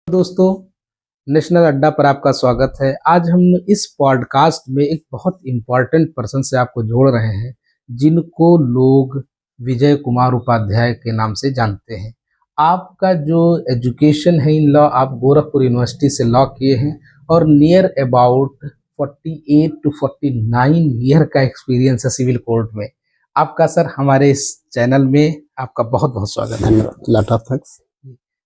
दोस्तों, नेशनल अड्डा पर आपका स्वागत है। आज हम इस पॉडकास्ट में एक बहुत इम्पोर्टेंट पर्सन से आपको जोड़ रहे हैं, जिनको लोग विजय कुमार उपाध्याय के नाम से जानते हैं। आपका जो एजुकेशन है इन लॉ, आप गोरखपुर यूनिवर्सिटी से लॉ किए हैं और नियर अबाउट 48 to 49 ईयर का एक्सपीरियंस है सिविल कोर्ट में। आपका सर हमारे इस चैनल में आपका बहुत बहुत स्वागत है। लॉट ऑफ थैंक्स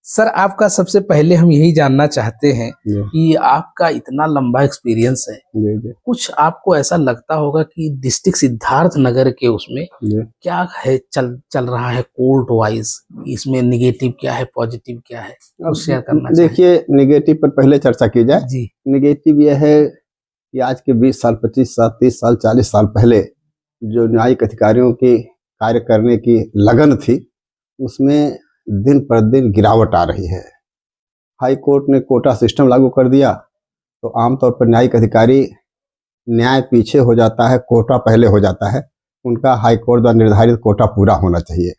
सर, आपका सबसे पहले हम यही जानना चाहते हैं कि आपका इतना लंबा एक्सपीरियंस है, कुछ आपको ऐसा लगता होगा कि डिस्ट्रिक्ट सिद्धार्थ नगर के उसमें क्या है चल रहा है कोर्ट वाइज, इसमें निगेटिव क्या है, पॉजिटिव क्या है, कुछ शेयर करना चाहिए। देखिए, निगेटिव पर पहले चर्चा की जाए जी। निगेटिव यह है कि आज के 20 साल, 25 साल, 30 साल, 40 साल पहले जो न्यायिक अधिकारियों की कार्य करने की लगन थी, उसमें दिन पर दिन गिरावट आ रही है। हाई कोर्ट ने कोटा सिस्टम लागू कर दिया तो आमतौर पर न्यायिक अधिकारी न्याय पीछे हो जाता है, कोटा पहले हो जाता है। उनका हाई कोर्ट द्वारा निर्धारित कोटा पूरा होना चाहिए।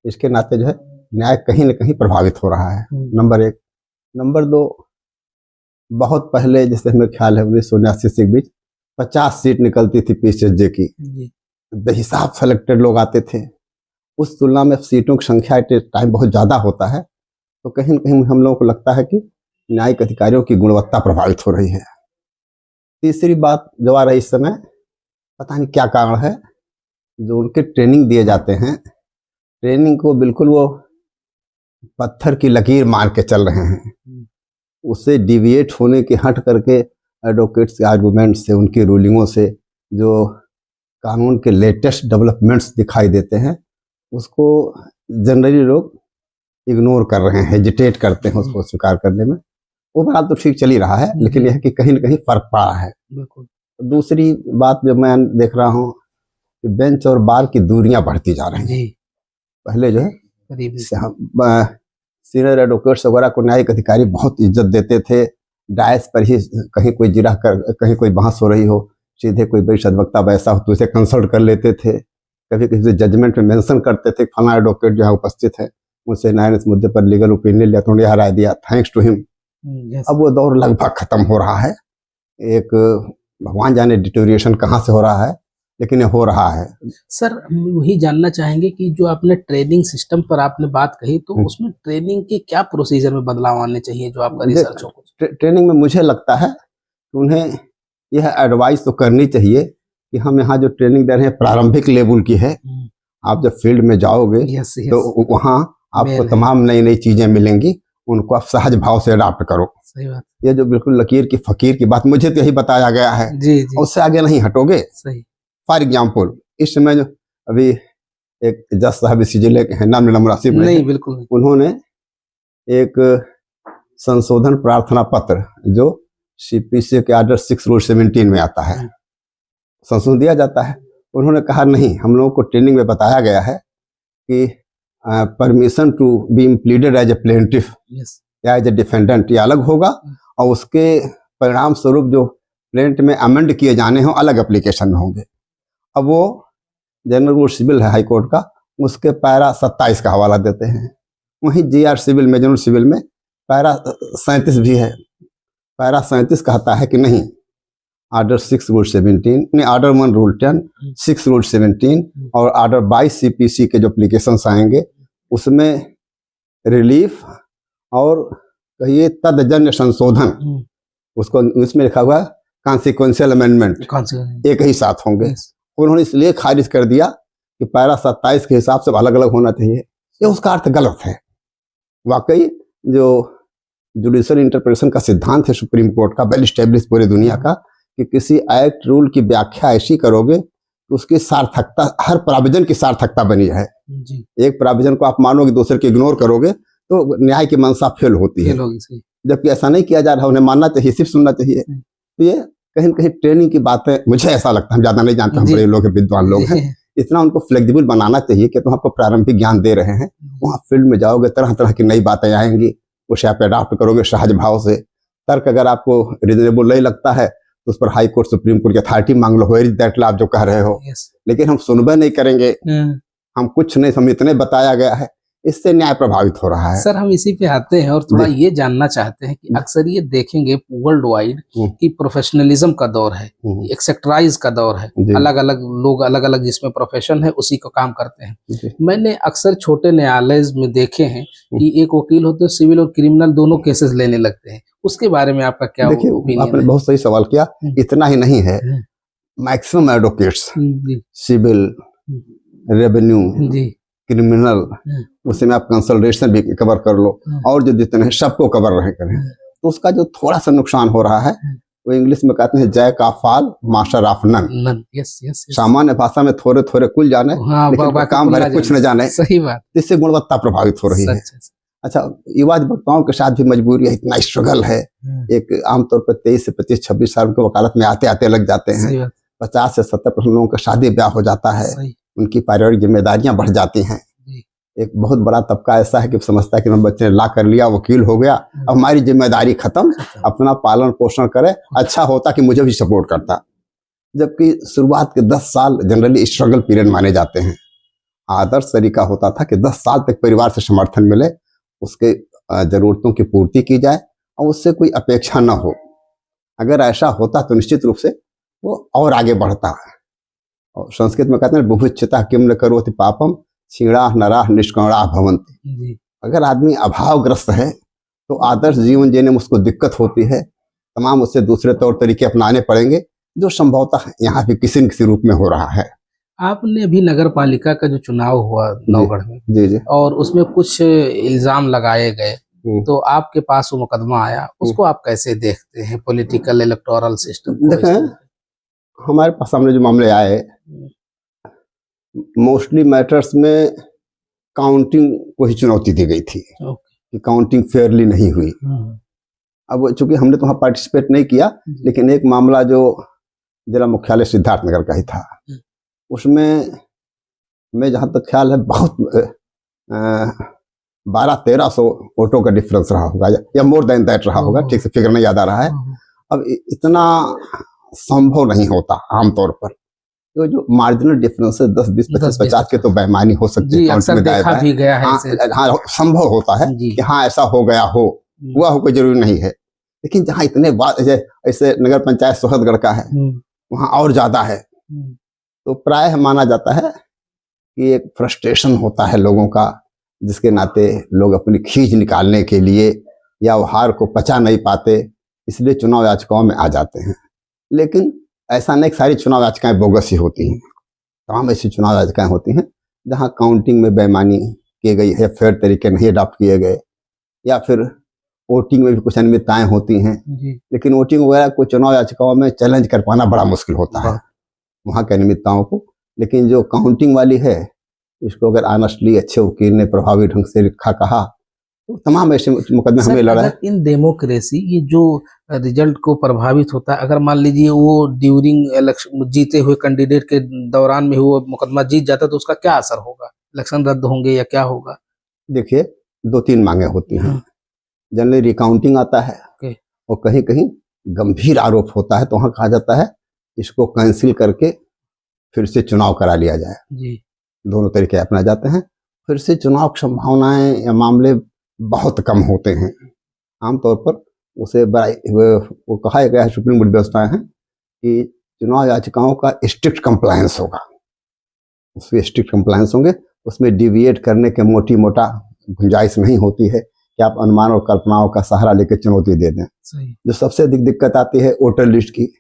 इसके नाते जो है न्याय कहीं न कहीं प्रभावित हो रहा है। नंबर एक। नंबर दो, बहुत पहले जैसे हमें ख्याल है 1989 के बीच 50 सीट निकलती थी पीसीएसजे की, बेहिसाब सेलेक्टेड लोग आते थे। उस तुलना में सीटों की संख्या टाइम बहुत ज़्यादा होता है, तो कहीं न कहीं हम लोगों को लगता है कि न्यायिक अधिकारियों की गुणवत्ता प्रभावित हो रही है। तीसरी बात जो आ रही इस समय, पता नहीं क्या कारण है, जो उनके ट्रेनिंग दिए जाते हैं, ट्रेनिंग को बिल्कुल वो पत्थर की लकीर मार के चल रहे हैं। उससे डिविएट होने के हट करके एडवोकेट्स के आर्गूमेंट से, उनकी रूलिंगों से जो कानून के लेटेस्ट डेवलपमेंट्स दिखाई देते हैं, उसको जनरली लोग इग्नोर कर रहे हैं, हेजिटेट करते हैं उसको स्वीकार करने में। वो बात तो ठीक चल ही रहा है, लेकिन यह कि कहीं न कहीं फर्क पड़ा है। दूसरी बात जो मैं देख रहा हूँ कि बेंच और बार की दूरियां बढ़ती जा रही हैं। पहले जो है सीनियर एडवोकेट्स वगैरह को न्यायिक अधिकारी बहुत इज्जत देते थे। डायस पर ही कहीं कोई जिरह कर, कहीं कोई बहस हो रही हो, सीधे कोई वरिष्ठ अधिवक्ता वैसा हो तो उसे कंसल्ट कर लेते थे। कभी किसी जजमेंट में मेंशन करते थे फला एडवोकेट जो है उपस्थित है, उनसे न्याय इस मुद्दे पर लीगल ओपिनियन लिया तो यह राय दिया, थैंक्स टू हिम। अब वो दौर लगभग खत्म हो रहा है। एक भगवान जाने डिटोरिएशन कहाँ से हो रहा है, लेकिन ये हो रहा है। सर, हम वही जानना चाहेंगे कि जो आपने ट्रेनिंग सिस्टम पर आपने बात कही, तो उसमें ट्रेनिंग के क्या प्रोसीजर में बदलाव आने चाहिए, जो आपका रिसर्च हो? ट्रेनिंग में मुझे लगता है कि उन्हें यह एडवाइस तो करनी चाहिए कि हम यहाँ जो ट्रेनिंग दे रहे हैं प्रारंभिक लेवल की है। आप जब फील्ड में जाओगे तो वहाँ आपको तमाम नई नई चीजें मिलेंगी, उनको आप सहज भाव से अडॉप्ट करो। सही बात। ये जो बिल्कुल लकीर की फकीर की बात, मुझे तो यही बताया गया है जी। उससे आगे नहीं हटोगे। सही। फॉर एग्जाम्पल, इस समय जो अभी एक जज साहब इसी जिले के हैं, नाम मुनासिब नहीं, बिल्कुल। उन्होंने एक संशोधन प्रार्थना पत्र जो सीपीसी के ऑर्डर 6/17 में आता है, संशोधन दिया जाता है। उन्होंने कहा नहीं, हम लोगों को ट्रेनिंग में बताया गया है कि permission to be pleaded as a plaintiff या एज ए डिफेंडेंट ये अलग होगा, और उसके परिणाम स्वरूप जो प्लेंट में अमेंड किए जाने हों अलग एप्लीकेशन में होंगे। अब वो जनरल रूल सिविल है हाई कोर्ट का, उसके पैरा 27 का हवाला देते हैं। वहीं जीआर सिविल में, जनरल सिविल में पैरा 37 भी है। पैरा 37 कहता है कि नहीं, ऑर्डर 6/17, ऑर्डर 1 रूल 10, 6/17 और ऑर्डर 22 सीपीसी के जो एप्लीकेशंस आएंगे उसमें रिलीफ और कहिए तदजन्य संशोधन, उसको इसमें लिखा हुआ कॉन्सिक्वेंशियल अमेंडमेंट एक ही साथ होंगे। उन्होंने इसलिए खारिज कर दिया कि पैरा 27 के हिसाब से अलग अलग होना चाहिए। ये उसका अर्थ गलत है। वाकई जो जुडिशियल इंटरप्रिटेशन का सिद्धांत है सुप्रीम कोर्ट का, वेल एस्टेब्लिश पूरी दुनिया का, कि किसी एक्ट रूल की व्याख्या ऐसी करोगे तो उसकी सार्थकता, हर प्राविजन की सार्थकता बनी है। एक प्राविजन को आप मानोगे, दूसरे को इग्नोर करोगे तो न्याय की मंशा फेल होती है। जबकि ऐसा नहीं किया जा रहा, उन्हें मानना चाहिए, सिर्फ सुनना चाहिए। तो ये कहीं न कहीं ट्रेनिंग की बातें, मुझे ऐसा लगता है, हम ज्यादा नहीं जानते, हम बड़े लोग हैं, विद्वान लोग हैं, इतना उनको फ्लेक्सिबल बनाना चाहिए कि तुम आपको प्रारंभिक ज्ञान दे रहे हैं, वहाँ फील्ड में जाओगे तरह तरह की नई बातें आएंगी, उसे आप अडॉप्ट करोगे सहज भाव से। तर्क अगर आपको रिजनेबल नहीं लगता है तो उस पर हाई कोर्ट, सुप्रीम कोर्ट की अथॉरिटी मांग लो, वेयर इज दैट लॉ आप जो कह रहे हो। लेकिन हम सुनबे नहीं करेंगे, हम कुछ नहीं, हम इतने बताया गया है, इससे न्याय प्रभावित हो रहा है। सर हम इसी पे आते हैं और थोड़ा ये जानना चाहते हैं कि अक्सर ये देखेंगे वर्ल्ड वाइड कि प्रोफेशनलिज्म का दौर है, एक्सेक्टराइज का दौर है, अलग अलग लोग अलग अलग जिसमें प्रोफेशन है उसी को काम करते हैं। मैंने अक्सर छोटे न्यायालय में देखे हैं कि एक वकील होते हैं, सिविल और क्रिमिनल दोनों केसेस लेने लगते हैं, उसके बारे में आपका क्या ओपिनियन है? आपने बहुत सही सवाल किया। इतना ही नहीं है, maximum advocates civil, revenue, criminal, उसमें आप कंसल्टेशन भी कवर कर लो और जो जितने हैं सबको कवर रहे करें, तो उसका जो थोड़ा सा नुकसान हो रहा है वो इंग्लिश में कहते हैं jack of all master of none. सामान्य भाषा में थोड़े थोड़े कुल जाने, लेकिन काम भरे कुछ न जाने। सही बात। इससे गुणवत्ता प्रभावित हो रही है। अच्छा, युवा अधिवक्ताओं के साथ भी मजबूरी है, इतना स्ट्रगल है। एक आमतौर पर 23 से 25, 26 साल के वकालत में आते आते लग जाते हैं। 50 से 70% लोगों का शादी ब्याह हो जाता है, उनकी पारिवारिक जिम्मेदारियां बढ़ जाती हैं। एक बहुत बड़ा तबका ऐसा है कि समझता है कि मैं बच्चे ने ला कर लिया, वकील हो गया, अब हमारी जिम्मेदारी खत्म, अपना पालन पोषण करे, अच्छा होता कि मुझे भी सपोर्ट करता। जबकि शुरुआत के 10 साल जनरली स्ट्रगल पीरियड माने जाते हैं। आदर्श तरीका होता था कि 10 साल तक परिवार से समर्थन मिले, उसके जरूरतों की पूर्ति की जाए और उससे कोई अपेक्षा न हो। अगर ऐसा होता तो निश्चित रूप से वो और आगे बढ़ता है। और संस्कृत में कहते हैं बुभुक्षिता किम न करोति पापम क्षीणा नराः निष्करुणाः भवन्ति। अगर आदमी अभावग्रस्त है तो आदर्श जीवन जीने में उसको दिक्कत होती है, तमाम उससे दूसरे तौर तरीके अपनाने पड़ेंगे, जो संभवतः यहाँ भी किसी न किसी रूप में हो रहा है। आपने अभी नगर पालिका का जो चुनाव हुआ नौगढ़ में, जी, और उसमें कुछ इल्जाम लगाए गए, तो आपके पास वो मुकदमा आया, उसको आप कैसे देखते हैं? पॉलिटिकल इलेक्टोरल सिस्टम देखें, हमारे पास सामने जो मामले आए मोस्टली मैटर्स में काउंटिंग को ही चुनौती दी गई थी कि काउंटिंग फेयरली नहीं हुई। अब चूंकि हमने तो वहाँ पार्टिसिपेट नहीं किया, लेकिन एक मामला जो जिला मुख्यालय सिद्धार्थनगर का ही था, उसमें मैं जहाँ तक ख्याल है बहुत 1200-1300 वोटों का डिफरेंस रहा होगा या मोर देन दैट रहा होगा, ठीक से फिगर नहीं याद आ रहा है। अब इतना संभव नहीं होता आमतौर पर, तो जो मार्जिनल डिफरेंस है 10, 20, 25, 50 के तो बेईमानी हो सकती है। अक्सर देखा भी गया है। हाँ, संभव होता है कि हाँ ऐसा हो गया हो, हुआ हो कोई जरूरी नहीं है। लेकिन जहाँ इतने ऐसे नगर पंचायत सोहतगढ़ का है, वहाँ और ज्यादा है, तो प्रायः माना जाता है कि एक फ्रस्ट्रेशन होता है लोगों का, जिसके नाते लोग अपनी खींच निकालने के लिए या वो हार को पचा नहीं पाते, इसलिए चुनाव याचिकाओं में आ जाते हैं। लेकिन ऐसा नहीं सारी चुनाव याचिकाएं बोगस ही होती हैं, तमाम ऐसी चुनाव याचिकाएं होती हैं जहां काउंटिंग में बेईमानी की गई है, फेयर तरीके नहीं अडॉप्ट किए गए, या फिर वोटिंग में भी कुछ अनियमितताएं होती हैं। लेकिन वोटिंग वगैरह को चुनाव याचिकाओं में चैलेंज कर पाना बड़ा मुश्किल होता है वहां की अनियमितताओं को। लेकिन जो काउंटिंग वाली है, इसको अगर ऑनेस्टली अच्छे वकील ने प्रभावी ढंग से लिखा कहा तो तमाम ऐसे मुकदमे हमें लड़ा है। इन डेमोक्रेसी ये जो रिजल्ट को प्रभावित होता है, अगर मान लीजिए वो ड्यूरिंग इलेक्शन जीते हुए कैंडिडेट के दौरान में वो मुकदमा जीत जाता, तो उसका क्या असर होगा? इलेक्शन रद्द होंगे या क्या होगा? देखिए, 2-3 मांगे होती हैं। जनरली रिकाउंटिंग आता है और कहीं कहीं गंभीर आरोप होता है, तो वहां कहा जाता है इसको कैंसिल करके फिर से चुनाव करा लिया जाए। दोनों तरीके अपना जाते हैं। फिर से चुनाव की संभावनाएं या मामले बहुत कम होते हैं। आमतौर पर उसे वो कहा गया है, सुप्रीम कोर्ट व्यवस्थाएं हैं कि चुनाव याचिकाओं का स्ट्रिक्ट कंप्लायंस होगा, उसमें स्ट्रिक्ट कंप्लायंस होंगे, उसमें डिविएट करने के मोटी मोटा गुंजाइश नहीं होती है कि आप अनुमान और कल्पनाओं का सहारा लेकर चुनौती दे दें। जो सबसे अधिक दिक्कत आती है वोटर लिस्ट की।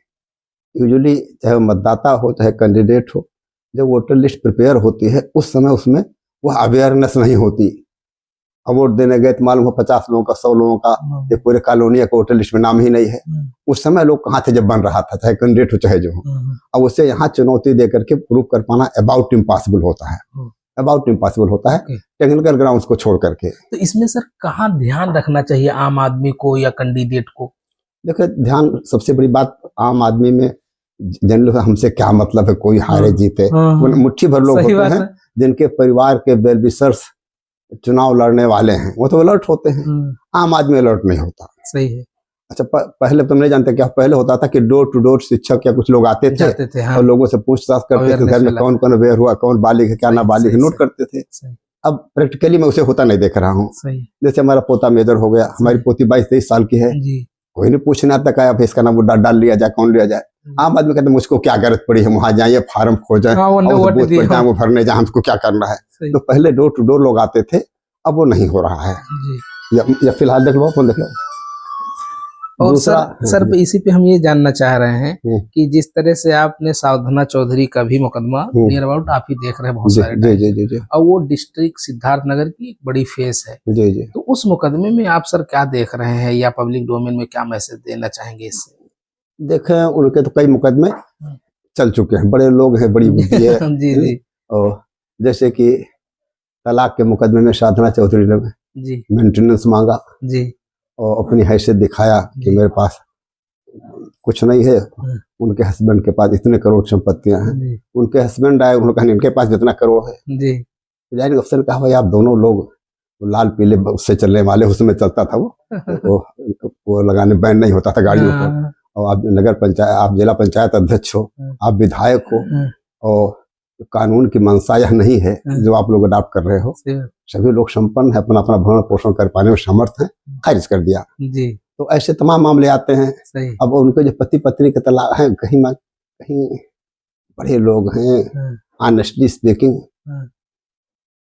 यूजुअली चाहे मतदाता हो चाहे कैंडिडेट हो, जब वोटर लिस्ट प्रिपेयर होती है उस समय उसमें वह अवेयरनेस नहीं होती। अब वोट देने गए तो मालूम हो 50 लोगों का 100 लोगों का एक पूरे कॉलोनी का वोटर लिस्ट में नाम ही नहीं है। उस समय लोग कहाँ थे जब बन रहा था, चाहे कैंडिडेट हो चाहे जो हो। अब उसे यहाँ चुनौती दे करके प्रूव कर पाना अबाउट इम्पॉसिबल होता है, अबाउट इम्पॉसिबल होता है टेक्निकल ग्राउंड्स को छोड़ करके। तो इसमें सर कहाँ ध्यान रखना चाहिए आम आदमी को या कैंडिडेट को? देखिए, ध्यान सबसे बड़ी बात आम आदमी में जनरल हमसे क्या मतलब है, कोई हारे जीते। मुट्ठी भर लोग होते हैं जिनके परिवार के वेल विशर्स चुनाव लड़ने वाले हैं, वो तो अलर्ट होते हैं। आम आदमी अलर्ट नहीं होता। सही है। अच्छा, पहले तुम नहीं जानते क्या, पहले होता था कि डोर टू डोर शिक्षक या कुछ लोग आते थे और लोगों से पूछताछ करते थे घर में कौन कौन अवेयर हुआ, कौन बालिग है क्या नाबालिग है, नोट करते थे। अब प्रैक्टिकली मैं उसे होता नहीं देख रहा हूँ। जैसे हमारा पोता मेजर हो गया, हमारी पोती 22-23 साल की है, कोई नहीं पूछने आता क्या अब इसका नाम वो डाल लिया जाए, कौन लिया जाए। आम आदमी कहते मुझको क्या जरूरत पड़ी है, वहां जाए फार्म खोजें, वो भरने जाए, हमको क्या करना है। तो पहले डोर टू डोर लोग आते थे, अब वो नहीं हो रहा है। या फिलहाल देख लो, कौन देख लो। और सर इसी पे हम ये जानना चाह रहे हैं कि जिस तरह से आपने सावधाना चौधरी का भी मुकदमा नियर अबाउट आप ही देख रहे हैं बहुत सारे जी, और वो डिस्ट्रिक्ट सिद्धार्थनगर की एक बड़ी फेस है जी। तो उस मुकदमे में आप सर क्या देख रहे हैं या पब्लिक डोमेन में क्या मैसेज देना चाहेंगे इससे? देखें, उनके तो कई मुकदमे चल चुके हैं, बड़े लोग हैं, बड़ी बुद्धि है जी। और जैसे कि तलाक के मुकदमे में साधना चौधरी ने मेंटेनेंस मांगा जी, और अपनी हैसियत दिखाया कि मेरे पास कुछ नहीं है। उनके हस्बैंड के पास इतने करोड़ संपत्तियां हैं। उनके हस्बैंड आए, उन्होंने कहा इनके पास जितना करोड़ है जी। जाहिर अफसर कहा भाई आप दोनों लोग लाल पीले उससे चलने वाले, उसमें चलता था वो लगाने बैन नहीं होता था गाड़ियों पर। और आप नगर पंचायत, आप जिला पंचायत अध्यक्ष हो, आप विधायक हो, और कानून की मंशा यह नहीं है जो आप लोग अडॉप्ट कर रहे हो। सभी लोग संपन्न है, अपना अपना भरण पोषण कर पाने में समर्थ है, खारिज कर दिया जी। तो ऐसे तमाम मामले आते हैं। अब उनके जो पति पत्नी के तलाक हैं, कहीं बड़े लोग हैं, ऑनेस्टली स्पीकिंग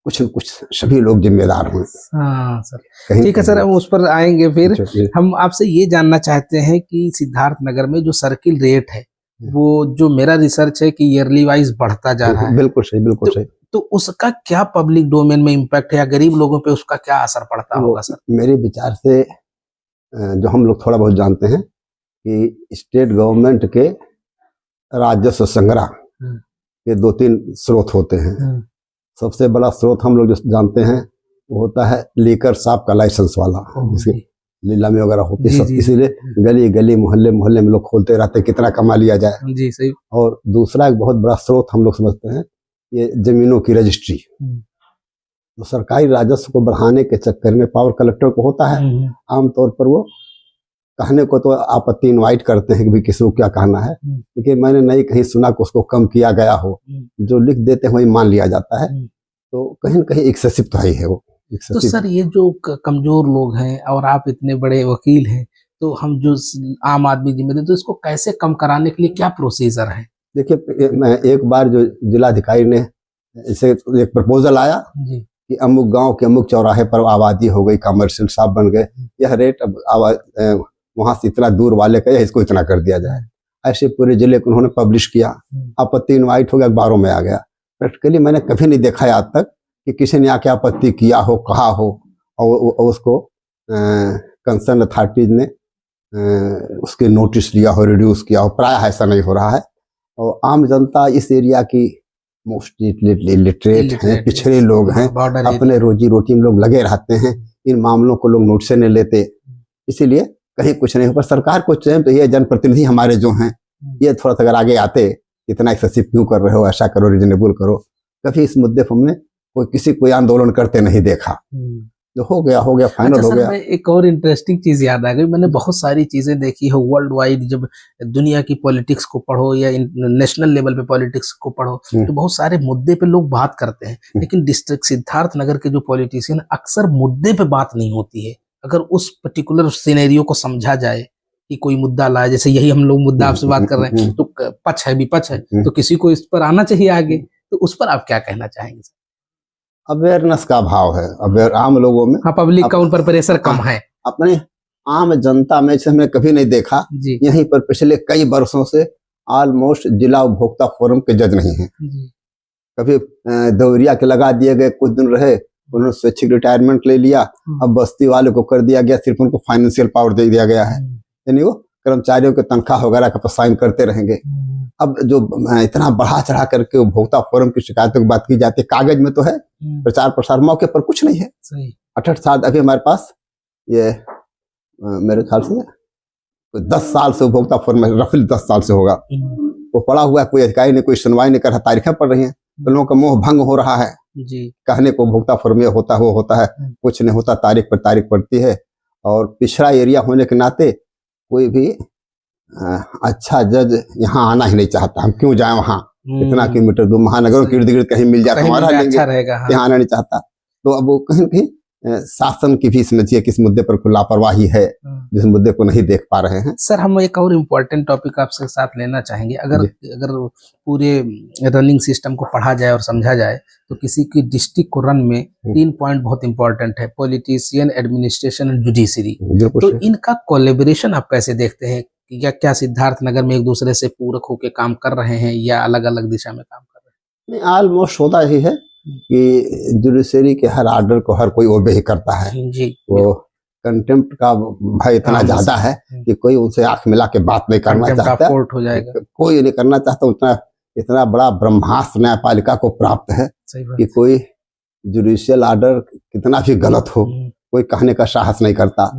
कुछ न कुछ सभी लोग जिम्मेदार हैं। हाँ सर, ठीक है सर, हम उस पर आएंगे। फिर हम आपसे ये जानना चाहते हैं कि सिद्धार्थनगर में जो सर्किल रेट है, वो जो मेरा रिसर्च है कि ईयरली वाइज बढ़ता जा रहा है। बिल्कुल सही, बिल्कुल सही। तो उसका क्या पब्लिक डोमेन में इम्पैक्ट है या गरीब लोगों पे उसका क्या असर पड़ता होगा सर? मेरे विचार से जो हम लोग थोड़ा बहुत जानते हैं कि स्टेट गवर्नमेंट के राजस्व संग्रह के 2-3 स्रोत होते हैं। सबसे बड़ा स्रोत हम लोग जो जानते हैं वो होता है लीकर शॉप का लाइसेंस वाला, जिसकी नीलामी वगैरह होती है। इसीलिए गली गली मोहल्ले मोहल्ले में लोग खोलते रहते हैं कितना कमा लिया जाए जी। सही। और दूसरा एक बहुत बड़ा स्रोत हम लोग समझते हैं ये जमीनों की रजिस्ट्री। तो सरकारी राजस्व को बढ़ाने के चक्कर में पावर कलेक्टर को होता है, आमतौर पर वो कहने को तो आपत्ति इनवाइट करते हैं कि भाई किसी को क्या कहना है, लेकिन मैंने नहीं कहीं सुना कि उसको कम किया गया हो। जो लिख देते हैं वही मान लिया जाता है। तो कहीं न कहीं एक्सेसिव तो है वो। तो सर ये जो कमजोर लोग हैं और आप इतने बड़े वकील हैं, तो हम जो आम आदमी जिम्मेदार, तो इसको कैसे कम कराने के लिए क्या प्रोसीजर है? देखिए, मैं एक बार जो जिलाधिकारी ने इसे एक प्रपोजल आया जी कि अमुक गांव के अमुक चौराहे पर आबादी हो गई, कमर्शियल शॉप बन गए, यह रेट अब वहां से इतना दूर वाले का इसको इतना कर दिया जाए। ऐसे पूरे जिले को उन्होंने पब्लिश किया, आपत्ति इनवाइट हो गया, अखबारों में आ गया। प्रैक्टिकली मैंने कभी नहीं देखा है आज तक कि किसी ने आके आपत्ति किया हो, कहा हो, और उसको कंसर्न अथॉरिटीज ने उसके नोटिस लिया हो, रिड्यूस किया हो। प्रायः ऐसा नहीं हो रहा है। और आम जनता इस एरिया की मोस्टली लिटरेट हैं, पिछड़े लोग हैं, अपने रोजी रोटी में लोग लगे रहते हैं, इन मामलों को लोग नोटिस नहीं लेते, इसीलिए कहीं कुछ नहीं हो। पर सरकार को चाहिए तो ये जनप्रतिनिधि हमारे जो हैं, ये थोड़ा सा अगर आगे आते, इतना एक्सेसिव क्यों कर रहे हो, ऐसा करो, रीजनेबल करो। कभी इस मुद्दे पर हमने कोई आंदोलन करते नहीं देखा। जो हो गया फाइनल हो गया। एक और इंटरेस्टिंग चीज याद आ गई, मैंने बहुत सारी चीजें देखी है वर्ल्ड वाइड, जब दुनिया की पॉलिटिक्स को पढ़ो या नेशनल लेवल पे पॉलिटिक्स को पढ़ो, तो बहुत सारे मुद्दे पे लोग बात करते हैं, लेकिन डिस्ट्रिक्ट सिद्धार्थनगर के जो पॉलिटिशियन, अक्सर मुद्दे पे बात नहीं होती है। अगर उस पर्टिकुलर सिनेरियो को समझा जाए कि कोई मुद्दा लाए, जैसे यही हम लोग मुद्दा आपसे बात कर रहे हैं, तो पक्ष है विपक्ष है, तो किसी को इस पर आना चाहिए आगे, तो उस पर आप क्या कहना चाहेंगे? अवेयरनेस का अभाव है, आम लोगों में। हाँ, पब्लिक का उन पर प्रेशर कम है। अपने आम जनता में से हमने कभी नहीं देखा। यहीं पर पिछले कई वर्षों से ऑलमोस्ट जिला उपभोक्ता फोरम के जज नहीं है। कभी दौरिया के लगा दिए गए, कुछ दिन रहे, उन्होंने स्वैच्छिक रिटायरमेंट ले लिया। अब बस्ती वाले को कर दिया गया, सिर्फ उनको फाइनेंशियल पावर दे दिया गया है, यानी वो कर्मचारियों के तनख्वाह वगैरह का साइन करते रहेंगे। अब जो इतना बढ़ा चढ़ा करके उपभोक्ता फोरम की शिकायतों की बात की जाती है, कागज में तो है, प्रचार प्रसार मौके पर कुछ नहीं है। 68 साल अभी हमारे पास, ये मेरे ख्याल से 10 साल से उपभोक्ता फोरम में, रफली 10 साल से होगा वो पड़ा हुआ है। कोई अधिकारी ने कोई सुनवाई नहीं कर रहा, तारीखें पड़ रही हैं, तो लोगों का मोह भंग हो रहा है जी। कहने को उपभोक्ता फोरम ये होता है, वो होता है, कुछ नहीं होता, तारीख पर तारीख पड़ती है। और पिछड़ा एरिया होने के नाते कोई भी अच्छा जज यहाँ आना ही नहीं चाहता। हम क्यों जाए वहाँ, इतना किलोमीटर दूर, महानगरों के इर्द गिर्द कहीं मिल जाता, हमारा लेंगे, यहाँ आना नहीं चाहता। तो अब वो कहीं न कहीं शासन की भी समझिए किस मुद्दे पर कोई लापरवाही है, जिस मुद्दे को नहीं देख पा रहे हैं। सर हम एक और इम्पोर्टेंट टॉपिक आपसे साथ लेना चाहेंगे। अगर अगर पूरे रनिंग सिस्टम को पढ़ा जाए और समझा जाए तो किसी की डिस्ट्रिक्ट को रन में 3 पॉइंट बहुत इंपॉर्टेंट है, पॉलिटिशियन, एडमिनिस्ट्रेशन और जुडिशरी। तो इनका कोलैबोरेशन आप कैसे देखते हैं? क्या सिद्धार्थ नगर में एक दूसरे से पूरक होकर काम कर रहे हैं या अलग अलग दिशा में काम कर रहे हैं? नहीं, ऑलमोस्ट होता ही है कि जुडिशरी के हर ऑर्डर को हर कोई ओबे ही करता है जी। वो कंटेम्प्ट का भय इतना ज्यादा है कि कोई उनसे आंख मिला के बात नहीं करना चाहता, हो जाएगा। कोई नहीं करना चाहता। उतना इतना बड़ा ब्रह्मास्त्र न्यायपालिका को प्राप्त है कि कोई जुडिशियल ऑर्डर कितना भी गलत हो कोई कहने का साहस नहीं करता।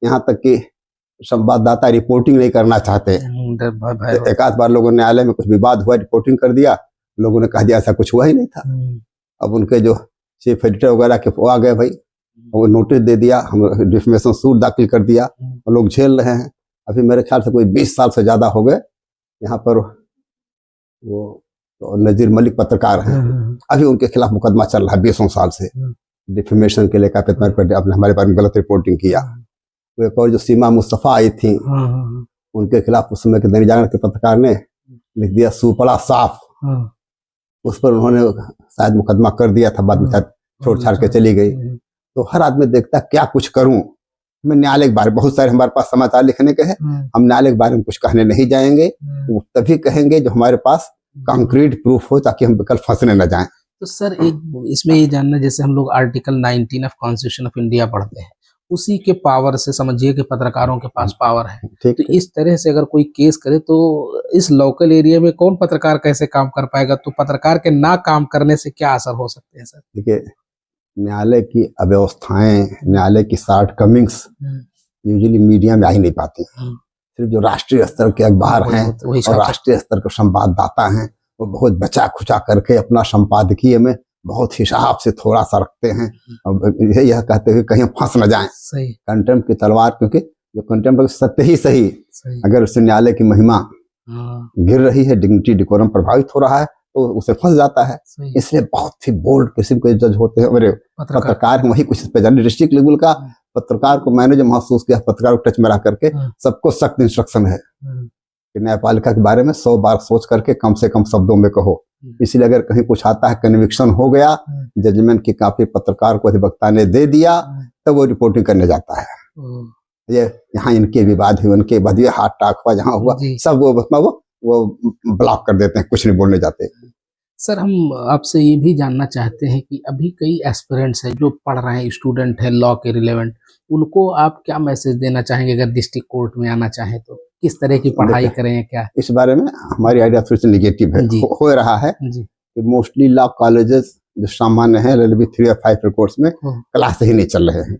यहाँ तक कि संवाददाता रिपोर्टिंग नहीं करना चाहते। एक आध बार लोगों ने न्यायालय में कुछ विवाद हुआ, रिपोर्टिंग कर दिया, लोगों ने कहा दिया ऐसा कुछ हुआ ही नहीं था। अब उनके जो चीफ एडिटर वगैरह के वो आ गए भाई, वो नोटिस दे दिया, हम डिफेमेशन सूट दाखिल कर दिया और लोग झेल रहे हैं। अभी मेरे ख्याल से कोई 20 साल से ज्यादा हो गए। यहाँ पर वो तो नजीर मलिक पत्रकार हैं, अभी उनके खिलाफ मुकदमा चल रहा है 20 साल से, डिफेमेशन के लेकर आपने हमारे बारे में गलत रिपोर्टिंग किया। तो एक और जो सीमा मुस्तफा आई थी, उनके खिलाफ उस समय के दैनिक जागरण के पत्रकार ने लिख दिया सुपड़ा साफ, उस पर उन्होंने शायद मुकदमा कर दिया था, बाद में शायद छोड़ छाड़ के चली गई। तो हर आदमी देखता क्या कुछ करूं मैं। न्यायालय के बारे में बहुत सारे हमारे पास समाचार लिखने के हैं, हम न्यायालय के बारे में कुछ कहने नहीं जाएंगे। वो तभी कहेंगे जो हमारे पास कंक्रीट प्रूफ हो, ताकि हम कल फंसने न जाएं। तो सर एक इसमें ये जानना, जैसे हम लोग article 19 of constitution of India पढ़ते हैं, उसी के पावर से समझिए कि पत्रकारों के पास पावर है। तो इस तरह से अगर कोई केस करे तो इस लोकल एरिया में कौन पत्रकार कैसे काम कर पाएगा? तो पत्रकार के ना काम करने से क्या असर हो सकते हैं सर? देखिए, न्यायालय की अव्यवस्थाएं, न्यायालय की शॉर्ट कमिंग्स यूजुअली मीडिया में आ ही नहीं पाती। सिर्फ जो राष्ट्रीय स्तर के अखबार हैं और राष्ट्रीय स्तर के संवाददाता हैं, वो बहुत बचा खुचा करके अपना संपादकीय में बहुत हिसाब से थोड़ा सा रखते हैं और यह कहते हैं कि कहीं फंस न जाएं। कंटेम्प्ट की तलवार, क्योंकि जो कंटेम्प्ट सत्य ही सही, अगर उससे न्यायालय की महिमा गिर रही है, डिग्निटी डिकोरम प्रभावित हो रहा है, तो उसे फंस जाता है। इसलिए बहुत ही बोल्ड किस्म के जज होते हैं मेरे पत्रकार, वही कुछ इस पे जाने। डिस्ट्रिक्ट लेवल का पत्रकार को मैंने जो महसूस किया, पत्रकार को टच में रह करके सबको सख्त इंस्ट्रक्शन है कि न्यायपालिका के बारे में 100 बार सोच करके कम से कम शब्दों में कहो। इसलिए अगर कहीं कुछ आता है, कन्विक्शन हो गया, जजमेंट की कॉपी पत्रकार को अधिवक्ता ने दे दिया, तब वो रिपोर्टिंग करने जाता है। ये यहाँ इनके विवाद हुए, उनके बाद ये हाथ टाक हुआ, जहाँ हुआ सब वो ब्लॉक कर देते हैं, कुछ नहीं बोलने जाते। सर हम आपसे ये भी जानना चाहते हैं कि अभी कई एस्पिरेंट्स हैं जो पढ़ रहे हैं, स्टूडेंट है लॉ के रिलेवेंट, उनको आप क्या मैसेज देना चाहेंगे? अगर डिस्ट्रिक्ट कोर्ट में आना चाहें तो किस तरह की पढ़ाई करें? क्या इस बारे में हमारी आइडिया थोड़ी सी निगेटिव है, हो रहा है कि मोस्टली लॉ कॉलेजेस जो सामान्य है LLB 3 और 5 कोर्स में क्लास ही नहीं चल रहे हैं।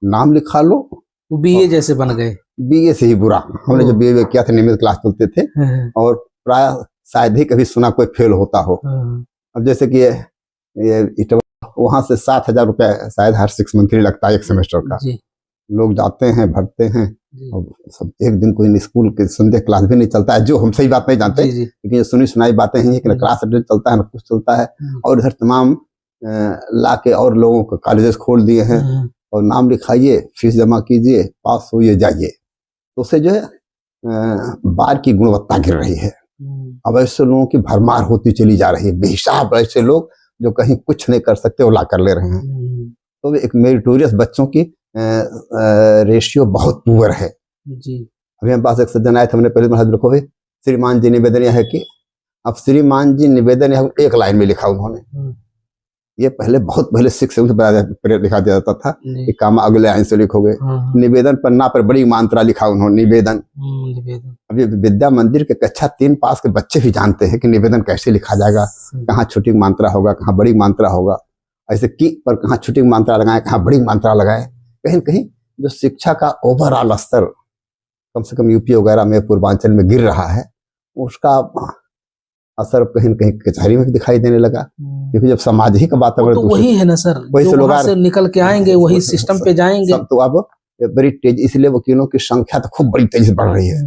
नाम लिखा लो, BA जैसे बन गए, BA से ही बुरा। हमने जो BA किया था, नियमित क्लास चलते थे और प्राय शायद ही कभी सुना कोई फेल होता हो। अब जैसे कि ये वहां से 7,000 रुपया शायद हर 6 मंथली लगता है एक सेमेस्टर का। लोग जाते हैं, भरते हैं, और सब एक दिन कोई स्कूल के संडे क्लास भी नहीं चलता है, जो हम सही बात नहीं जानते, लेकिन ये सुनी सुनाई बातें हैं कि क्लास अटेंड चलता है, ना कुछ चलता है। और इधर तमाम ला के और लोगों को कॉलेजेस खोल दिए हैं और नाम लिखाइए, फीस जमा कीजिए, पास होइए, जाइए। तो उससे जो है बार की गुणवत्ता गिर रही है। अब ऐसे लोगों की भरमार होती चली जा रही है, बेहिसाब ऐसे लोग जो कहीं कुछ नहीं कर सकते वो ला कर ले रहे हैं। तो एक मेरिटोरियस बच्चों की रेशियो बहुत पुअर है जी। अभी हमारे पास एक सज्जन आए थे, हमने पहले दिन रखो भाई, श्रीमान जी निवेदन यह है कि, अब श्रीमान जी निवेदन यह एक लाइन में लिखा उन्होंने। ये पहले बहुत पहले 6 से लिखा जाता था कि काम अगले लाइन से लिखोगे। निवेदन पन्ना पर बड़ी मात्रा लिखा उन्होंने, निवेदन। अभी विद्या मंदिर के कक्षा 3 पास के बच्चे भी जानते हैं कि निवेदन कैसे लिखा जाएगा, कहाँ छोटी मात्रा होगा, कहाँ बड़ी मात्रा होगा, ऐसे की पर कहाँ छोटी मात्रा लगाए, कहाँ बड़ी मात्रा लगाए। कहीं कहीं जो शिक्षा का ओवरऑल स्तर कम से कम यूपी वगैरह में, पूर्वांचल में गिर रहा है, उसका असर कहीं कहीं कचहरी में दिखाई देने लगा। क्योंकि जब सामाजिक वातावरण तो वही है ना सर, वही से लोग निकल के आएंगे, वही सिस्टम पे जाएंगे। तो अब बड़ी तेज, इसलिए वकीलों की संख्या तो खूब बड़ी तेजी से बढ़ रही है।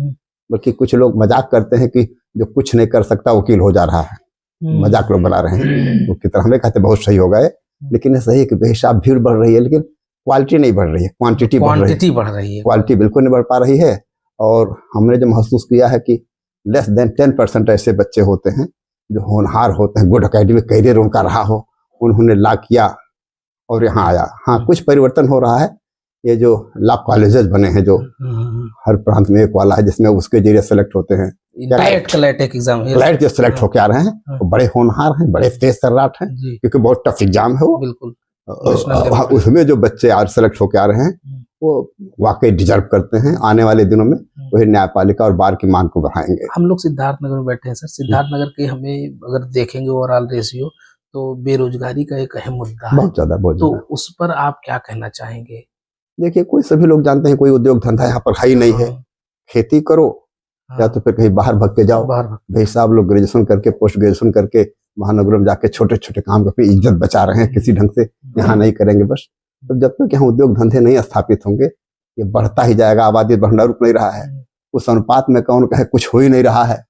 बल्कि कुछ लोग मजाक करते हैं कि जो कुछ नहीं कर सकता वकील हो जा रहा है, मजाक लोग बना रहे हैं। वो कितना हमें कहते बहुत सही हो गए, लेकिन सही है कि बेहिसाब भीड़ बढ़ रही है, लेकिन क्वालिटी नहीं बढ़ रही है, क्वांटिटी बढ़ रही है, क्वालिटी बिल्कुल नहीं बढ़ पा रही है। और हमने जो महसूस किया है कि लेस देन 10% ऐसे बच्चे होते हैं जो होनहार होते हैं, गुड एकेडमिक करियर उनका रहा हो, उन्होंने ला किया और यहाँ आया। हाँ, कुछ परिवर्तन हो रहा है। ये जो लॉ कॉलेजेस बने हैं, जो हर प्रांत में एक वाला है, जिसमें उसके जरिए सेलेक्ट होते हैं, क्लैट जो सेलेक्ट होके आ रहे हैं, वो बड़े होनहार हैं, बड़े तेज तर्राट हैं, क्योंकि बहुत टफ एग्जाम है वो। बिल्कुल। उसमें जो बच्चे आज सेलेक्ट होके आ रहे हैं वो वाकई डिजर्व करते हैं। आने वाले दिनों में वही न्यायपालिका और बार की मांग को बढ़ाएंगे। हम लोग सिद्धार्थनगर में बैठे हैं सर। सिद्धार्थनगर के हमें अगर देखेंगे ओवरऑल रेशियो, तो बेरोजगारी का एक अहम मुद्दा है, बहुत ज्यादा। तो उस पर आप क्या कहना चाहेंगे? देखिए, कोई सभी लोग जानते हैं कोई उद्योग धंधा यहाँ पर है ही नहीं है। खेती करो या तो फिर कहीं बाहर भाग के जाओ। भाई साहब लोग ग्रेजुएशन करके, पोस्ट ग्रेजुएशन करके महानगरों में जाके छोटे छोटे काम करके इज्जत बचा रहे हैं किसी ढंग से। यहाँ नहीं करेंगे बस। तो जब तक यहाँ उद्योग धंधे नहीं स्थापित होंगे, ये बढ़ता ही जाएगा। आबादी बढ़ना रुक नहीं रहा है। उस अनुपात में कौन कहे कुछ हो ही नहीं रहा है,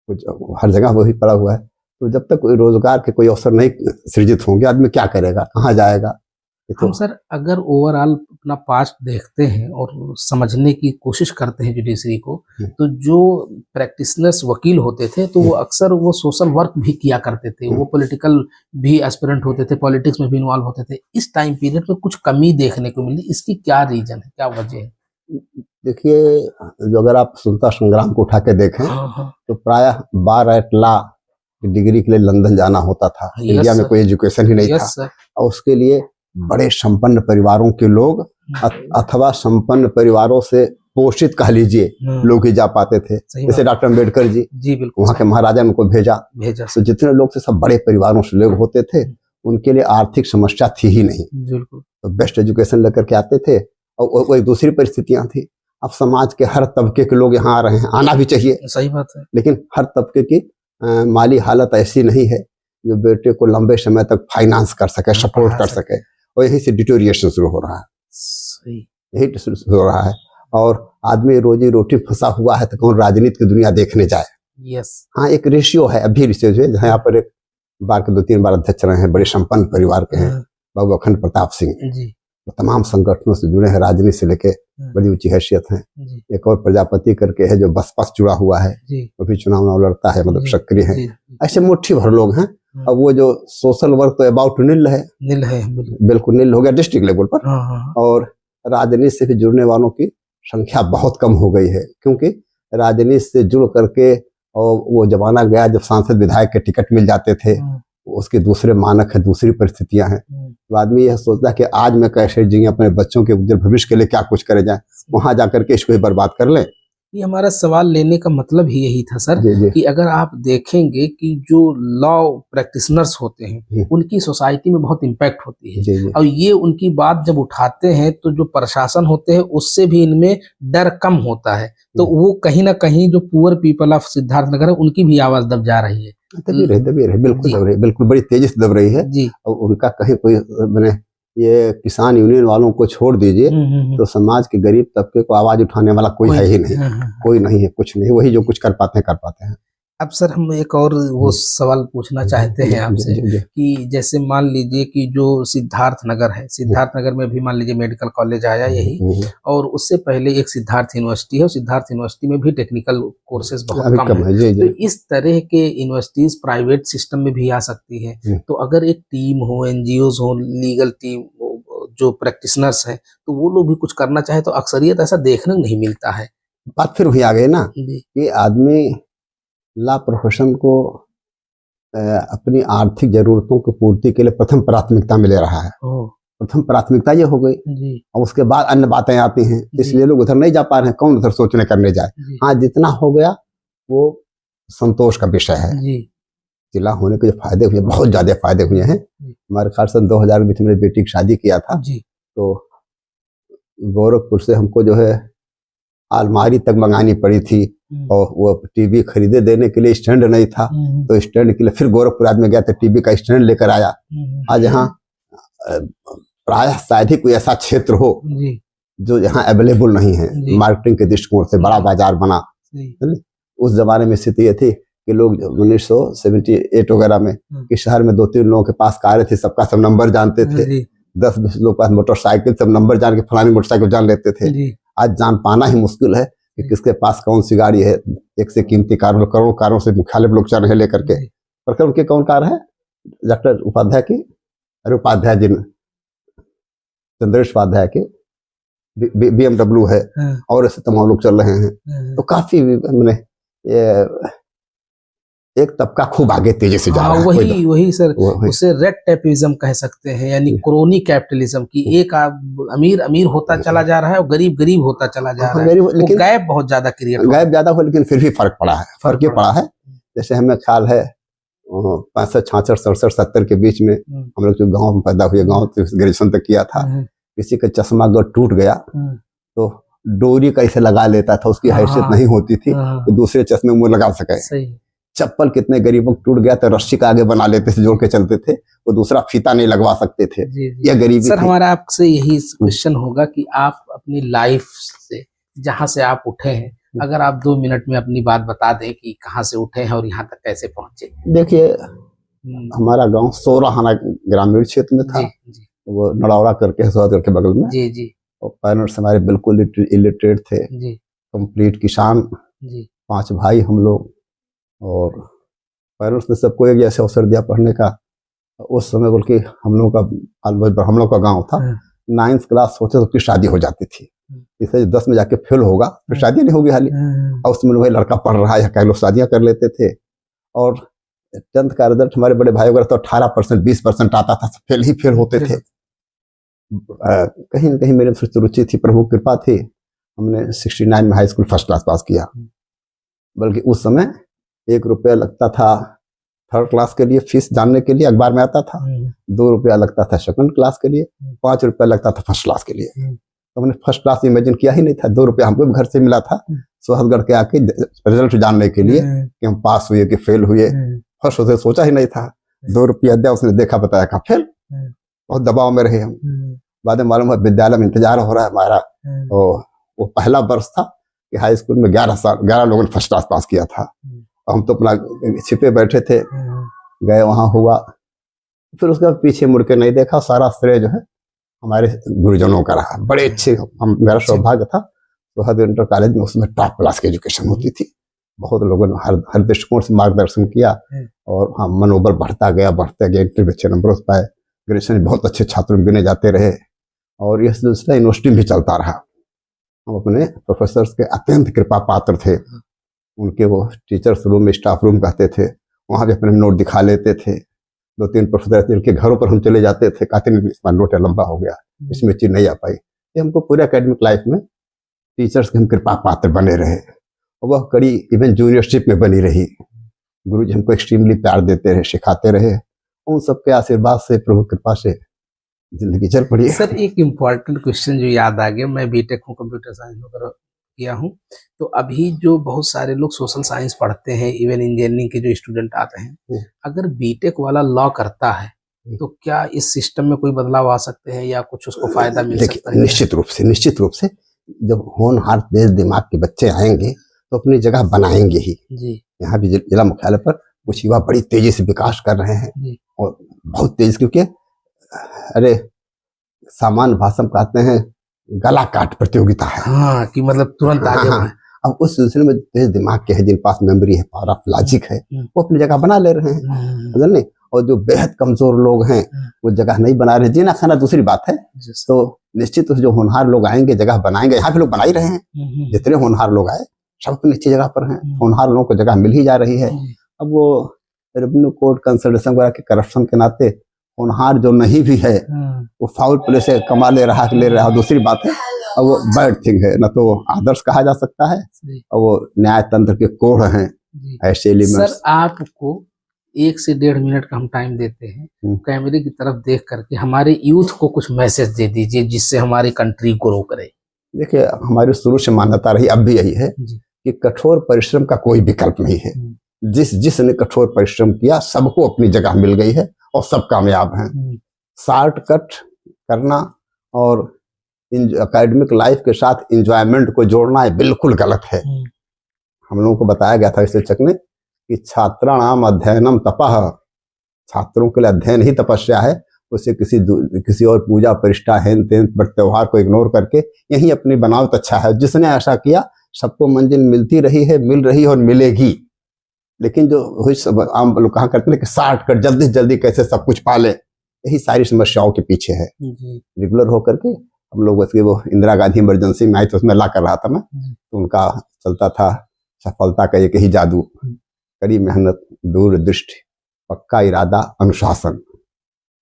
कुछ हर जगह वही पड़ा हुआ है। तो जब तक कोई रोजगार के कोई अवसर नहीं सृजित होंगे, आदमी क्या करेगा, कहाँ जाएगा? हम सर अगर ओवरऑल अपना पास्ट देखते हैं और समझने की कोशिश करते हैं जुडिशरी को, तो जो प्रैक्टिशनर्स वकील होते थे तो वो अक्सर वो सोशल वर्क भी किया करते थे, वो पॉलिटिकल भी एस्पिरेंट होते थे, पॉलिटिक्स में भी इन्वॉल्व होते थे। इस टाइम पीरियड में कुछ कमी देखने को मिली, इसकी क्या रीजन है, क्या वजह है? देखिए, जो अगर आप स्वतंत्रता संग्राम को उठा के देखें, तो प्रायः बार एट लॉ डिग्री के लिए लंदन जाना होता था। इंडिया में कोई एजुकेशन ही नहीं था, और उसके लिए बड़े संपन्न परिवारों के लोग अथवा संपन्न परिवारों से पोषित कह लीजिए लोग ही जा पाते थे। जैसे डॉक्टर अम्बेडकर जी बिल्कुल, वहाँ के महाराजा ने उनको भेजा। तो जितने लोग थे सब बड़े परिवारों से लोग होते थे, उनके लिए आर्थिक समस्या थी ही नहीं। तो बेस्ट एजुकेशन लेकर के आते थे। और वो एक दूसरी परिस्थितियां थी। अब समाज के हर तबके के लोग यहाँ आ रहे हैं, आना भी चाहिए, सही बात है, लेकिन हर तबके की माली हालत ऐसी नहीं है जो बेटे को लंबे समय तक फाइनेंस कर सके, सपोर्ट कर सके। और यही से डिटोरिएशन शुरू हो रहा है। सही, यही शुरू हो रहा है। और आदमी रोजी रोटी फंसा हुआ है, तो कौन राजनीति की दुनिया देखने जाए? हाँ, एक रेशियो है, अभी रेशियो है, जहाँ यहाँ पर एक बार के 2-3 बार अध्यक्ष रहे हैं, बड़े संपन्न परिवार के हैं, बाबू अखंड प्रताप सिंह। वो तमाम संगठनों से जुड़े हैं, राजनीति से लेके बड़ी ऊंची हैसियत है। एक और प्रजापति करके है जो बसपा से जुड़ा हुआ है, वो भी चुनाव लड़ता है, मतलब सक्रिय है। ऐसे मुट्ठी भर लोग हैं। अब वो जो सोशल वर्क तो अबाउट नील है, बिल्कुल नील हो गया डिस्ट्रिक्ट लेवल पर। और राजनीति से भी जुड़ने वालों की संख्या बहुत कम हो गई है, क्योंकि राजनीति से जुड़ करके और वो जमाना गया जब सांसद विधायक के टिकट मिल जाते थे, उसके दूसरे मानक है, दूसरी परिस्थितियां हैं। तो आदमी यह सोचता है कि आज मैं कैसे जिए, अपने बच्चों के उज्जवल भविष्य के लिए क्या कुछ करे जाए, वहां जाकर के इसको ही बर्बाद कर लें। ये हमारा सवाल लेने का मतलब ही यही था सर, कि अगर आप देखेंगे कि जो लॉ प्रैक्टिशनर्स होते हैं उनकी सोसाइटी में बहुत इम्पैक्ट होती है, और ये उनकी बात जब उठाते हैं तो जो प्रशासन होते हैं उससे भी इनमें डर कम होता है। तो वो कहीं ना कहीं जो पुअर पीपल ऑफ सिद्धार्थनगर है उनकी भी आवाज दब जा रही है, दबी रही, बिल्कुल दब रही, बिल्कुल बड़ी तेजी से दब रही है जी। और उनका कहीं कोई मैंने ये किसान यूनियन वालों को छोड़ दीजिए, तो समाज के गरीब तबके को आवाज उठाने वाला कोई है ही नहीं, कोई नहीं है, कुछ नहीं। वही जो कुछ कर पाते हैं। अब सर हम एक और वो सवाल पूछना चाहते हैं आपसे कि जैसे मान लीजिए कि जो सिद्धार्थनगर है, सिद्धार्थनगर में भी मान लीजिए मेडिकल कॉलेज आया यही, और उससे पहले एक सिद्धार्थ यूनिवर्सिटी है, सिद्धार्थ यूनिवर्सिटी में भी टेक्निकल कोर्सेज बहुत कम है। तो इस तरह के यूनिवर्सिटीज प्राइवेट सिस्टम में भी आ सकती है। तो अगर एक टीम हो, एनजीओज हो, लीगल टीम जो प्रैक्टिशनर्स है, तो वो लोग भी कुछ करना चाहे तो अक्सरियत ऐसा देखने नहीं मिलता है। बात फिर वही आ गई ना कि आदमी लॉ प्रोफेशन को अपनी आर्थिक जरूरतों की पूर्ति के लिए प्रथम प्राथमिकता में ले रहा है। प्रथम प्राथमिकता ये हो गई, और उसके बाद अन्य बातें आती हैं, इसलिए लोग उधर नहीं जा पा रहे हैं। कौन उधर सोचने करने जाए? हाँ, जितना हो गया वो संतोष का विषय है। जिला होने के जो फायदे हुए, बहुत ज्यादा फायदे हुए हैं। हमारे ख्याल से 2000 में मेरी बेटी की शादी किया था, तो गोरखपुर से हमको जो है अलमारी तक मंगानी पड़ी थी, और वो टीवी खरीदे देने के लिए स्टैंड नहीं था, तो स्टैंड के लिए फिर गोरखपुर आदमी गया तो टीवी का स्टैंड लेकर आया। आज यहाँ प्रायः शायद ही कोई ऐसा क्षेत्र हो जो यहाँ अवेलेबल नहीं है। मार्केटिंग के दृष्टिकोण से बड़ा बाजार बना। उस जमाने में स्थिति ये थी कि लोग 1978 वगैरह में कि शहर में 2-3 लोगों के पास कारें थी, सबका सब नंबर जानते थे, 10-20 लोग पास मोटरसाइकिल, सब नंबर जान के फलानी मोटरसाइकिल जान लेते थे। आज जान पाना ही मुश्किल है कि किसके पास कौन सी गाड़ी है। एक से कीमती कार, करोड़ों कारों से मुख्यालय लोग चल रहे लेकर के, पर उनके कौन कार है? डॉक्टर उपाध्याय की, अरे उपाध्याय जी, चंद्रेश उपाध्याय के BMW है, और ऐसे तमाम लोग चल रहे हैं। तो काफी मैंने एक तबका खूब आगे तेजी से जा रहा है। वही सर, उसे रेड टेपिज्म कह सकते हैं, यानी क्रोनी कैपिटलिज्म की। एक अमीर अमीर होता चला जा रहा है और गरीब गरीब होता चला जा रहा है। लेकिन गैप बहुत ज्यादा क्रिएट, गैप ज्यादा हो, लेकिन फिर भी फर्क पड़ा है। फर्क ये पड़ा है, जैसे हमें ख्याल है 65, 66, 67, 70 के बीच में हम लोग जो गाँव में पैदा हुए, गाँव ग्रेजुएशन तक किया था, किसी का चश्मा अगर टूट गया तो डोरी कैसे लगा लेता था, उसकी हैसियत नहीं होती थी कि दूसरे चश्मे मुंह लगा सके। चप्पल कितने गरीबों को टूट गया तो रस्सी का आगे बना लेते थे, जोड़ के चलते थे, वो दूसरा फीता नहीं लगवा सकते थे। यह गरीबी सर, हमारा आपसे यही क्वेश्चन होगा कि आप अपनी लाइफ से, जहाँ से आप उठे हैं, अगर आप 2 मिनट में अपनी बात बता दें कि कहाँ से उठे हैं और यहाँ तक कैसे पहुंचे। देखिए, हमारा गांव सोराहाना ग्रामीण क्षेत्र में था, वो नड़ौरा करके सोहागढ़ के बगल में। और पेरेंट्स हमारे बिल्कुल इलिटरेट थे, कंप्लीट किसान, 5 भाई हम लोग। और पेरेंट्स ने सबको एक जैसे अवसर दिया पढ़ने का। उस समय बल्कि हम लोग का गांव था, 9th क्लास होते तो उसकी शादी हो जाती थी। इसे 10 में जाके फेल होगा फिर शादी नहीं होगी हाली। और उसमें वही लड़का पढ़ रहा है, कई लोग शादियां कर लेते थे। और 10th का रिजल्ट हमारे बड़े भाई वगैरह तो 18%, 20% आता था, फेल ही फेल होते थे। कहीं न कहीं मेरे रुचि थी, प्रभु कृपा थी, हमने 69 में high school first class pass किया। बल्कि उस समय 1 रुपया लगता था 3rd क्लास के लिए, फीस जानने के लिए अखबार में आता था। 2 रुपया लगता था 2nd क्लास के लिए, 5 रुपया लगता था फर्स्ट क्लास के लिए। तो हमने फर्स्ट क्लास इमेजिन किया ही नहीं था। 2 रुपया हमको भी घर से मिला था सोहतगढ़ के आके रिजल्ट जानने के लिए कि हम पास हुए कि फेल हुए। फर्स्ट होते सोचा ही नहीं था। 2 रुपया दिया, उसने देखा बताया कहा फेल। बहुत दबाव में रहे हम। बाद में मालूम है विद्यालय में इंतजार हो रहा है हमारा। वो पहला वर्ष था कि हाई स्कूल में 11 लोगों ने फर्स्ट क्लास पास किया था। हम तो अपना छिपे बैठे थे, गए वहां हुआ। फिर उसके बाद पीछे मुड़ के नहीं देखा। सारा श्रेय जो है हमारे गुरुजनों का रहा। बड़े अच्छे, मेरा सौभाग्य था सोहागढ़ इंटर कॉलेज में उसमें टॉप क्लास की एजुकेशन होती थी। बहुत लोगों ने हर दृष्टिकोण से मार्गदर्शन किया और हाँ, मनोबल बढ़ता गया। इंटर में अच्छे नंबर पाए, ग्रेजुएशन में बहुत अच्छे छात्रों में गिने जाते रहे और यह सिलसिला यूनिवर्सिटी में भी चलता रहा। हम अपने प्रोफेसर के अत्यंत कृपा पात्र थे। उनके वो टीचर्स रूम में, स्टाफ रूम कहते थे, वहाँ भी अपने नोट दिखा लेते थे। 2-3 प्रोफेसर जिनके घरों पर हम चले जाते थे, कहते नहीं इसका नोट लंबा हो गया, इसमें चीज नहीं आ पाई। ये हमको पूरे एकेडमिक लाइफ में टीचर्स के हम कृपा पात्र बने रहे और वह कड़ी इवन जूनियरशिप में बनी रही। गुरु जी हमको एक्सट्रीमली प्यार देते रहे, सिखाते रहे। उन सबके आशीर्वाद से, प्रभु कृपा से जिंदगी चल पड़ी। सर, एक इम्पॉर्टेंट क्वेश्चन जो याद आ गया, मैं बीटेक हूँ, कंप्यूटर साइंस में किया हूँ, तो अभी जो बहुत सारे लोग सोशल साइंस पढ़ते हैं, इवन इंजीनियरिंग के जो स्टूडेंट आते हैं, अगर बीटेक वाला लॉ करता है तो क्या इस सिस्टम में कोई बदलाव आ सकते हैं या कुछ उसको फायदा मिल सकता है? निश्चित रूप से जब होनहार तेज दिमाग के बच्चे आएंगे तो अपनी जगह बनाएंगे ही जी। यहाँ भी जिला मुख्यालय पर कुछ युवा बड़ी तेजी से विकास कर रहे हैं और बहुत तेज, क्योंकि अरे सामान्य भाषा में कहते हैं गला काट प्रतियोगिता है। हाँ, कि मतलब तुरंत आगे बढ़े। अब उस सिलसिले में तेज दिमाग के हैं, जिन पास मेमोरी है, पावर ऑफ लॉजिक है, वो अपनी जगह बना ले रहे हैं, नहीं? और जो बेहद कमजोर लोग हैं वो जगह नहीं बना रहे। जीना खाना दूसरी बात है। तो निश्चित जो होनहार लोग आएंगे जगह बनाएंगे। यहाँ पे लोग बना ही रहे हैं, जितने होनहार लोग आए सब अपनी अच्छी जगह पर हैं। होनहार लोगों को जगह मिल ही जा रही है। अब वो रेवेन्यू कोर्ट कंसल्टेशन वगैरह के करप्शन के नाते होनहार जो नहीं भी है वो फाउल प्ले से कमा ले रहा है, दूसरी बात है। और वो बैड थिंग है, न तो आदर्श कहा जा सकता है और वो न्याय तंत्र के कोढ़ हैं ऐसे एलिमेंट्स। सर, आपको 1 से 1.5 मिनट का हम टाइम देते हैं, कैमरे की तरफ देख करके हमारे यूथ को कुछ मैसेज दे दीजिए जिससे हमारी कंट्री ग्रो करे। देखिए, हमारी शुरू से मान्यता रही, अब भी यही है कि कठोर परिश्रम का कोई विकल्प नहीं है। जिसने कठोर परिश्रम किया सबको अपनी जगह मिल गई है और सब कामयाब हैं। शॉर्टकट करना और एकेडमिक लाइफ के साथ एंजॉयमेंट को जोड़ना है बिल्कुल गलत है। हम लोगों को बताया गया था इस शिक्षक ने कि छात्राणाम अध्ययनम तपः, छात्रों के लिए अध्ययन ही तपस्या है। उसे किसी और पूजा परिष्ठा हेन तेन त्योहार को इग्नोर करके यही अपनी बनावट अच्छा है। जिसने ऐसा किया सबको मंजिल मिलती रही है, मिल रही है और मिलेगी। लेकिन जो आम लोग कहा करते हैं कि शॉर्टकट जल्दी से जल्दी कैसे सब कुछ पाले, यही सारी समस्याओं के पीछे है। रेगुलर होकर के हम लोग उसके वो इंदिरा गांधी इमरजेंसी में आई तो उसमें ला कर रहा था मैं, तो उनका चलता था सफलता का एक ही जादू, कड़ी मेहनत, दूरदृष्टि, पक्का इरादा, अनुशासन।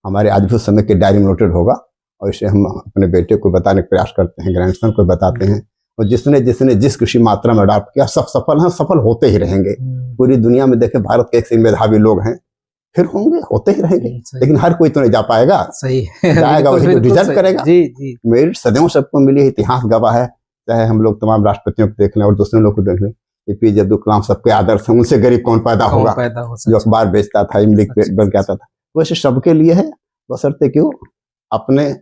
हमारे आज भी उस समय के डायरी में नोटेड होगा और इसे हम अपने बेटे को बताने का प्रयास करते हैं, ग्रैंडसन को बताते हैं। और जिसने जिसने जिस कृषि मात्रा में अडॉप्ट किया सब सफल हैं, सफल होते ही रहेंगे। पूरी दुनिया में देखें भारत के एक से मेधावी लोग हैं, फिर होंगे, होते ही रहेंगे। लेकिन हर कोई तो नहीं जा पाएगा, सही जाएगा वही तो डिजर्व करेगा। जी जी, मेरिट सदैव सबको मिली, इतिहास गवाह है। चाहे हम लोग तमाम राष्ट्रपतियों को देख लें और दूसरे लोग को देख लें, एपीजे अब्दुल कलाम सबके आदर्श हैं। उनसे गरीब कौन पैदा होगा, जो अखबार बेचता था, इमली बन के आता था। वैसे सबके लिए है, बशर्ते क्यों अपने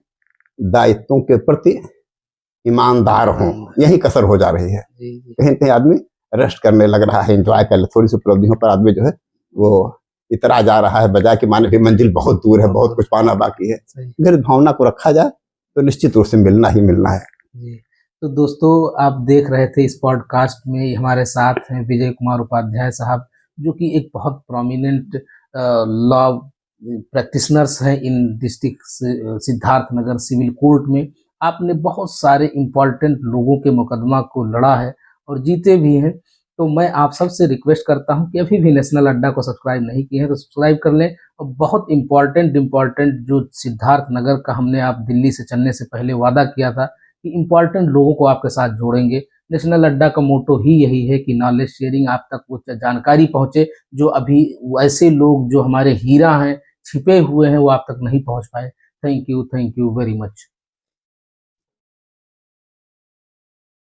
दायित्वों के प्रति ईमानदार हों। यही कसर हो जा रही है। कहीं कहीं आदमी रेस्ट करने लग रहा है, एंजॉय कर ले, थोड़ी सी उपलब्धियों पर आदमी जो है वो इतरा जा रहा है, बजाय कि माने भी मंजिल बहुत दूर है, बहुत कुछ पाना बाकी है। अगर इस भावना को रखा जाए तो निश्चित रूप से मिलना ही मिलना है। जी। तो दोस्तों, आप देख रहे थे इस पॉडकास्ट में हमारे साथ हैं विजय कुमार उपाध्याय साहब, जो कि एक बहुत प्रोमिनेंट लॉ प्रैक्टिशनर्स हैं इन डिस्ट्रिक्ट सिद्धार्थनगर सिविल कोर्ट में। आपने बहुत सारे इम्पोर्टेंट लोगों के मुकदमा को लड़ा है और जीते भी हैं। तो मैं आप सबसे रिक्वेस्ट करता हूं कि अभी भी नेशनल अड्डा को सब्सक्राइब नहीं किए हैं तो सब्सक्राइब कर लें। और बहुत इम्पोर्टेंट जो सिद्धार्थनगर का हमने आप दिल्ली से चलने से पहले वादा किया था कि इम्पोर्टेंट लोगों को आपके साथ जोड़ेंगे। नेशनल अड्डा का मोटो ही यही है कि नॉलेज शेयरिंग, आप तक वो जानकारी पहुंचे जो अभी ऐसे लोग जो हमारे हीरा हैं, छिपे हुए हैं, वो आप तक नहीं पहुंच पाए। Thank you very much.